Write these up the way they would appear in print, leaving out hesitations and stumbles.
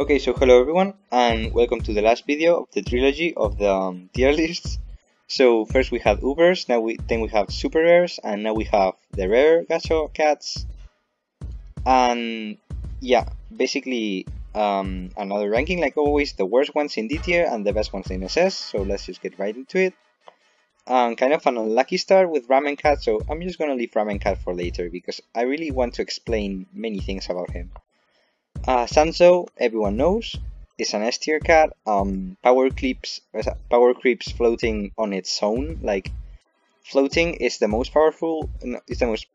Okay, so hello everyone, and welcome to the last video of the trilogy of the tier lists. So first we have Ubers, then we have super rares, and now we have the rare gacha cats. And yeah, basically another ranking like always, the worst ones in D tier and the best ones in SS. So let's just get right into it. Kind of an unlucky start with Ramen Cat, so I'm just gonna leave Ramen Cat for later because I really want to explain many things about him. Sanso, everyone knows, is an S tier cat. Power creeps floating on its own. Like floating is the most powerful. No, is the most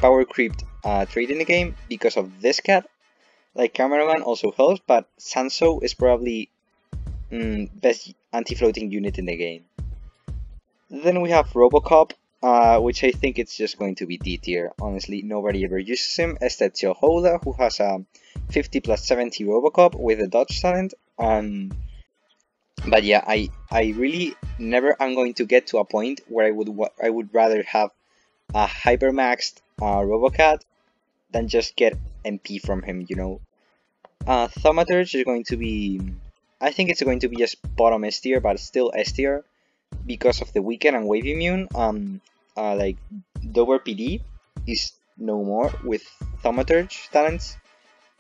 power creeped trait in the game because of this cat. Like Cameraman also helps, but Sanso is probably best anti-floating unit in the game. Then we have Robocop, which I think it's just going to be D tier. Honestly, nobody ever uses him except Hola, who has a 50 plus 70 Robocop with a dodge talent. But yeah, I really never am going to get to a point where I would rather have a hypermaxed Robocat than just get MP from him, you know. Thaumaturge is going to be, I think it's going to be just bottom S tier, but still S tier because of the weaken and wave immune. Like Dober PD is no more with Thaumaturge talents.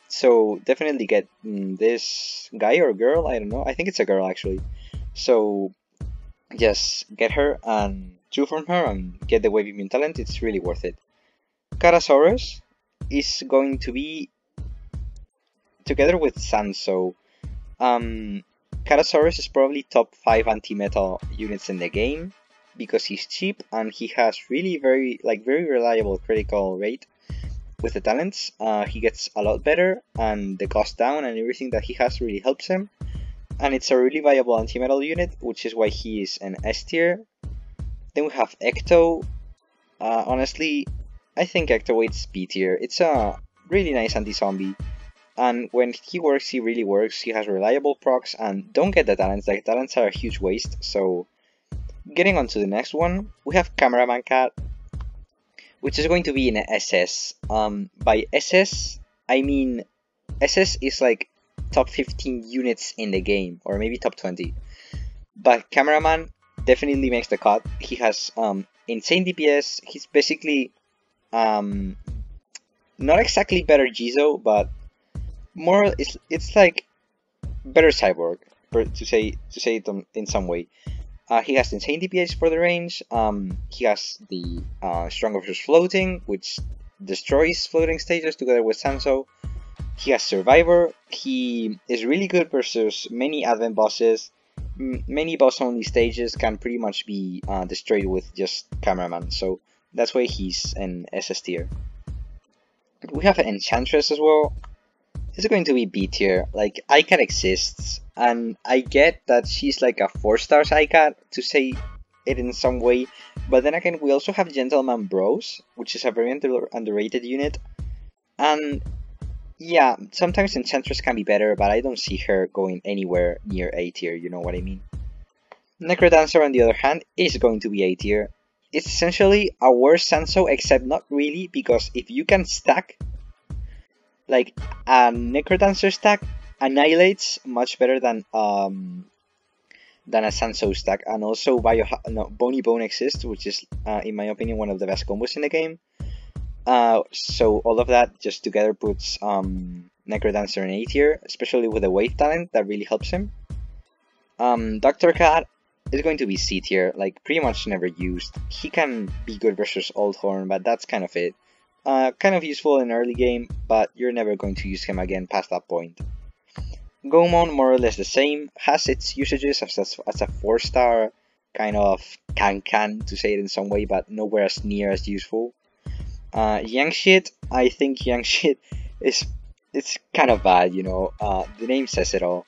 So definitely get this guy or girl, I don't know, I think it's a girl actually. So just get her and choose from her and get the wave immune talent, it's really worth it. Carasaurus is going to be together with Sanso. Carasaurus is probably top 5 anti-metal units in the game because he's cheap and he has really very reliable critical rate. With the talents, he gets a lot better and the cost down and everything that he has really helps him. And it's a really viable anti-metal unit, which is why he is an S tier. Then we have Ecto. Honestly, I think Ecto is B tier. It's a really nice anti-zombie. And when he works, he really works. He has reliable procs and don't get the talents. Like, talents are a huge waste. So, getting on to the next one, we have Cameraman Cat, which is going to be in SS. By SS, I mean SS is like top 15 units in the game, or maybe top 20. But Cameraman definitely makes the cut. He has insane DPS. He's basically not exactly better Jizo, but more it's like better Cyborg, to say it in some way. He has insane DPS for the range. He has the Stronger versus Floating, which destroys floating stages together with Sanso. He has Survivor. He is really good versus many advent bosses. Many boss only stages can pretty much be destroyed with just Cameraman, so that's why he's an SS tier. We have an Enchantress as well. It's going to be B tier. Like, iCat exists, and I get that she's like a 4-star iCat, to say it in some way, but then again, we also have Gentleman Bros, which is a very underrated unit, and yeah, sometimes Enchantress can be better, but I don't see her going anywhere near A tier, you know what I mean. Necrodancer, on the other hand, is going to be A tier. It's essentially a worse Sanso, except not really, because if you can stack, like, a Necrodancer stack annihilates much better than a Sanso stack, and also Bony Bone exists, which is, in my opinion, one of the best combos in the game. So all of that just together puts Necrodancer in A tier, especially with the wave talent that really helps him. Dr. Cat is going to be C tier, like pretty much never used. He can be good versus Old Horn, but that's kind of it. Kind of useful in early game, but you're never going to use him again past that point. Goemon, more or less the same, has its usages as a 4-star kind of can, to say it in some way, but nowhere as near as useful. Yangshit, I think Yangshit it's kind of bad, you know. The name says it all.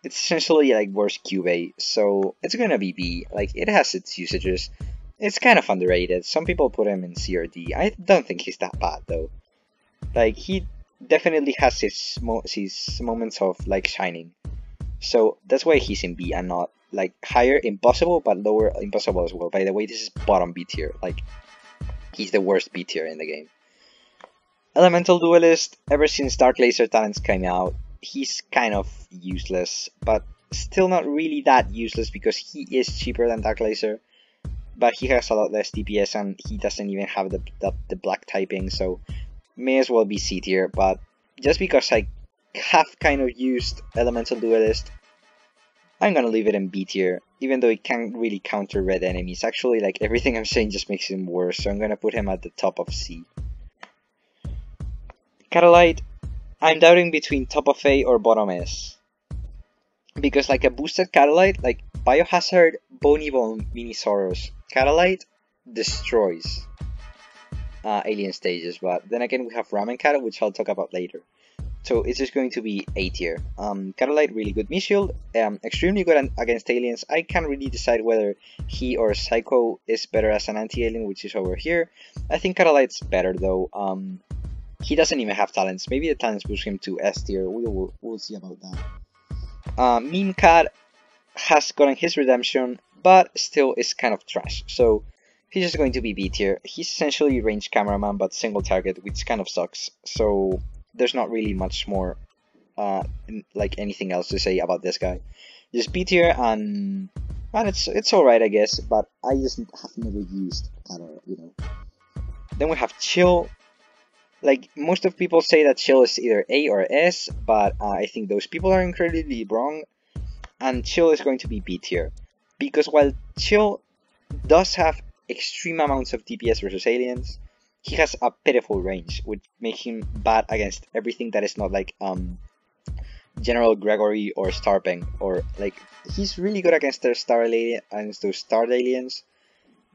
It's essentially like worse QA, so it's gonna be B. Like, it has its usages. It's kind of underrated. Some people put him in C or D. I don't think he's that bad though. Like, he definitely has his moments of like shining. So that's why he's in B and not like higher impossible, but lower impossible as well. By the way, this is bottom B tier. Like, he's the worst B tier in the game. Elemental Duelist, ever since Dark Laser talents came out, he's kind of useless, but still not really that useless because he is cheaper than Dark Laser, but he has a lot less DPS and he doesn't even have the black typing, so may as well be C tier. But just because I have kind of used Elemental Duelist, I'm gonna leave it in B tier, even though it can't really counter red enemies. Actually, like, everything I'm saying just makes him worse, so I'm gonna put him at the top of C. Catalite, I'm doubting between top of A or bottom S. Because like a boosted Catalite, like Biohazard, Bonibone, Minisaurus, Catalite destroys alien stages, but then again we have Ramen Cat, which I'll talk about later. So it's just going to be A tier. Catalite, really good Shield, extremely good against aliens. I can't really decide whether he or Psycho is better as an anti-alien, which is over here. I think Catalite's better though. He doesn't even have talents. Maybe the talents push him to S tier. We'll see about that. Meme Cat has gotten his redemption, but still is kind of trash. So he's just going to be B tier. He's essentially ranged cameraman, but single target, which kind of sucks. So there's not really much more, like anything else to say about this guy. Just B tier, and it's alright, I guess. But I just have never used Cat, you know. Then we have Chill. Like, most of people say that Chill is either A or S, but I think those people are incredibly wrong, and Chill is going to be B tier. Because while Chill does have extreme amounts of DPS versus aliens, he has a pitiful range, which makes him bad against everything that is not like General Gregory or Starpeng, or like, he's really good against those starred aliens,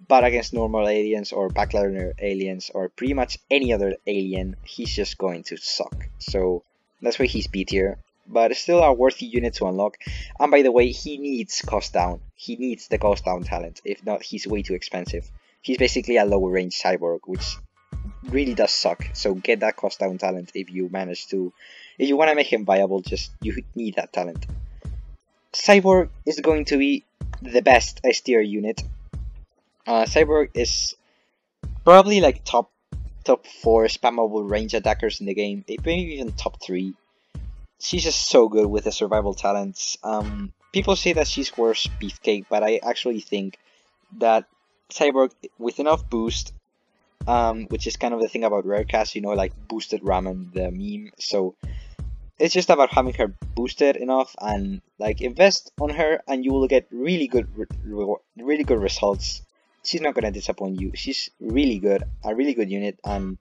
but against normal aliens or backliner aliens or pretty much any other alien, he's just going to suck. So that's why he's B tier, but still a worthy unit to unlock. And by the way, he needs cost down. He needs the cost down talent. If not, he's way too expensive. He's basically a lower range cyborg, which really does suck. So get that cost down talent if you manage to. If you want to make him viable, just you need that talent. Cyborg is going to be the best S tier unit. Cyborg is probably like top 4 spammable range attackers in the game, maybe even top 3. She's just so good with the survival talents. People say that she's worse Beefcake, but I actually think that Cyborg with enough boost, which is kind of the thing about Rarecast, you know, like boosted ramen, the meme. So it's just about having her boosted enough and like invest on her, and you will get really good results. She's not gonna disappoint you. She's really good, a really good unit, and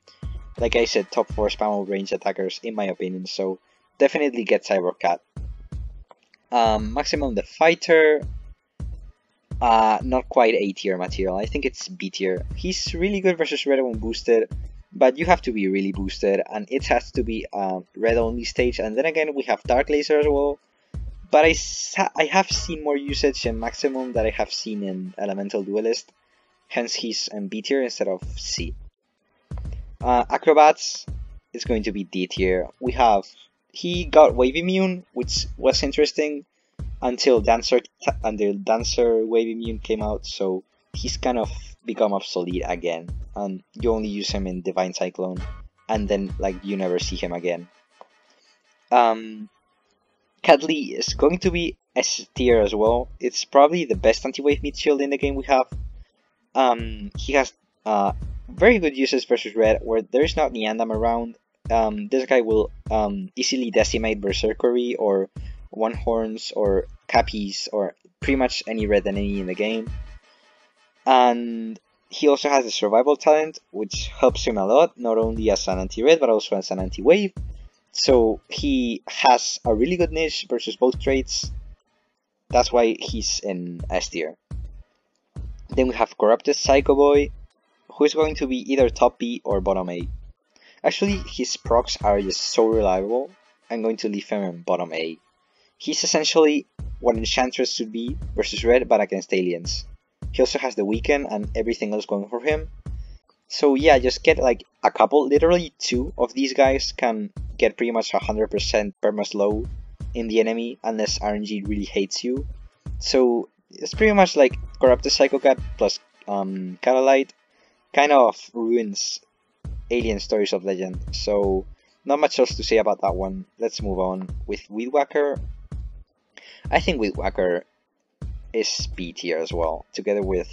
like I said, top 4 spammable range attackers in my opinion. So definitely get Cyborg Cat. Maximum the Fighter, not quite A tier material. I think it's B tier. He's really good versus red when boosted, but you have to be really boosted, and it has to be red only stage. And then again, we have Dark Laser as well. But I have seen more usage in Maximum that I have seen in Elemental Duelist. Hence he's in B tier instead of C. Acrobats is going to be D tier. He got Wave Immune, which was interesting until Dancer Wave Immune came out, so he's kind of become obsolete again, and you only use him in Divine Cyclone, and then like you never see him again. Cadley is going to be S tier as well. It's probably the best anti-wave mid shield in the game we have. He has very good uses versus red, where there is not Niandam around. This guy will easily decimate Berserkery or One Horns or Cappies or pretty much any red enemy in the game. And he also has a survival talent, which helps him a lot, not only as an anti-red but also as an anti-wave. So he has a really good niche versus both traits. That's why he's in S tier. Then we have Corrupted Psycho Boy, who is going to be either top B or bottom A. Actually, his procs are just so reliable, I'm going to leave him in bottom A. He's essentially what Enchantress should be versus red, but against aliens. He also has the Weaken and everything else going for him. So yeah, just get like a couple, literally 2 of these guys can get pretty much 100% perma-slow in the enemy, unless RNG really hates you. So it's pretty much like Corrupted Psycho Cat plus Catalite kind of ruins Alien Stories of Legend. So not much else to say about that one. Let's move on with Weed Whacker. I think Weed Whacker is B tier as well, together with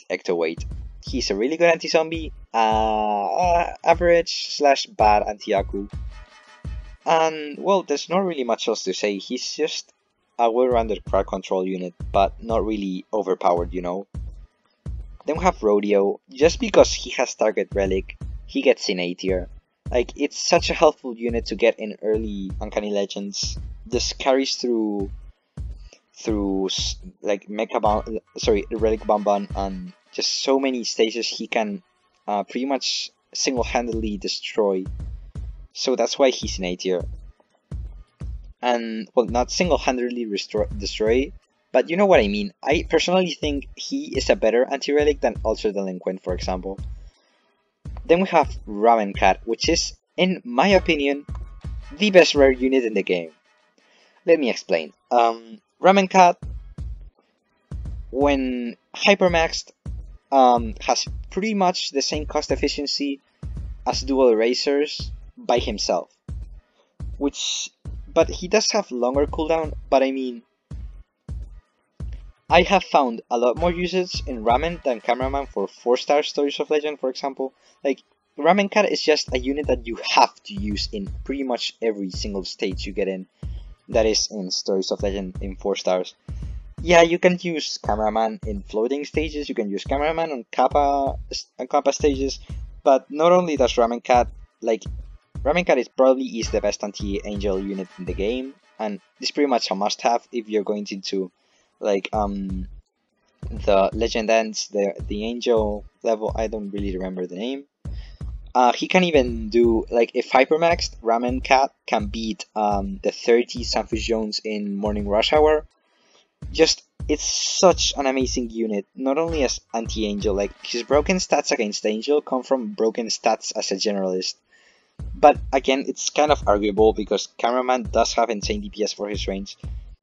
Ectoweight. He's a really good anti-zombie, average slash bad anti-Aku. And, well, there's not really much else to say. He's just a well-rounded crowd control unit, but not really overpowered, you know. Then we have Rodeo. Just because he has target relic, he gets in A tier. Like, it's such a helpful unit to get in early Uncanny Legends. This carries through like Relic Banban, and just so many stages he can pretty much single-handedly destroy. So that's why he's in A tier. And, well, not single-handedly destroy, but you know what I mean. I personally think he is a better anti-relic than Ultra Delinquent, for example. Then we have Ramen Cat, which is, in my opinion, the best rare unit in the game. Let me explain. Ramen Cat, when hypermaxed, has pretty much the same cost efficiency as Dual Erasers by himself. But he does have longer cooldown, but I mean, I have found a lot more usage in Ramen than Cameraman for 4-star Stories of Legend, for example. Like, Ramen Cat is just a unit that you have to use in pretty much every single stage you get in. That is in Stories of Legend in 4 stars. Yeah, you can use Cameraman in floating stages, you can use Cameraman on Kappa stages, but not only does Ramen Cat, like, Ramen Cat is the best anti-angel unit in the game, and it's pretty much a must-have if you're going into, like, the Legend Ends, the angel level. I don't really remember the name. He can even do, like, if hypermaxed, Ramen Cat can beat the 30 Sunfish Jones in Morning Rush Hour. Just, it's such an amazing unit, not only as anti-angel, like, his broken stats against angel come from broken stats as a generalist. But again, it's kind of arguable because Cameraman does have insane DPS for his range.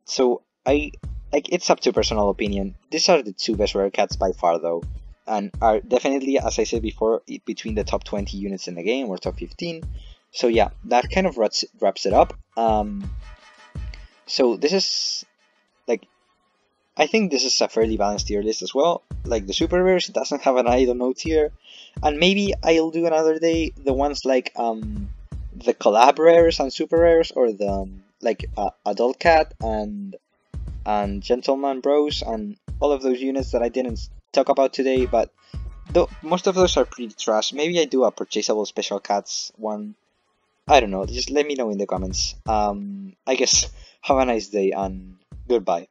So it's up to personal opinion. These are the two best rare cats by far though, and are definitely, as I said before, between the top 20 units in the game or top 15. So yeah, that kind of wraps it up. So this is, like, I think this is a fairly balanced tier list as well. Like, the super rares doesn't have an I don't know tier, and maybe I'll do another day the ones like the collab rares and super rares, or the Adult Cat and Gentleman Bros and all of those units that I didn't talk about today. But most of those are pretty trash. Maybe I do a purchasable special cats one. I don't know. Just let me know in the comments. I guess have a nice day and goodbye.